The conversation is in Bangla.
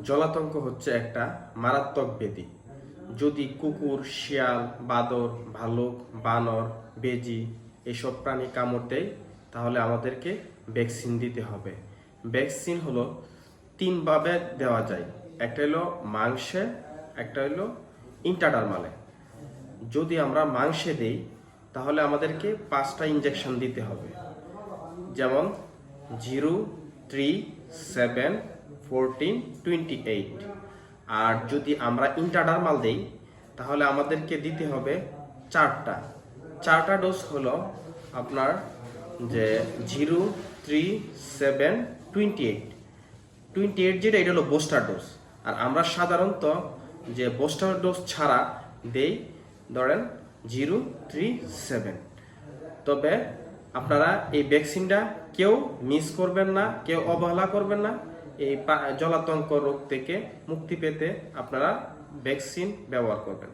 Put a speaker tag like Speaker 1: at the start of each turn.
Speaker 1: জলাতঙ্ক হচ্ছে একটা মারাত্মক ব্যাধি। যদি কুকুর, শিয়াল, বাদর, ভালুক, বানর, বেজি এসব প্রাণী কামড় দেয় তাহলে আমাদেরকে ভ্যাকসিন দিতে হবে। ভ্যাকসিন হলো তিনভাবে দেওয়া যায়। একটা হলো মাংসে, একটা হলো ইন্টারডার্মালে। যদি আমরা মাংসে দিই তাহলে আমাদেরকে 5টা ইঞ্জেকশন দিতে হবে, যেমন 0, 3, 7, 14, 28। আর যদি আমরা ইন্টারডার্মাল দেই তাহলে আমাদেরকে দিতে হবে 4টা ডোজ হলো আপনার যে 0, 3, 7, 28। 28 যেটা, এটা হলো বুস্টার ডোজ। আর আমরা সাধারণত যে বুস্টার ডোজ ছাড়া দেই ধরেন 0, 3, 7। তবে আপনারা এই ভ্যাকসিনটা কেউ মিস করবেন না, কেউ অবহেলা করবেন না। এই জলাতঙ্ক রোগ থেকে মুক্তি পেতে আপনারা ভ্যাকসিন ব্যবহার করবেন।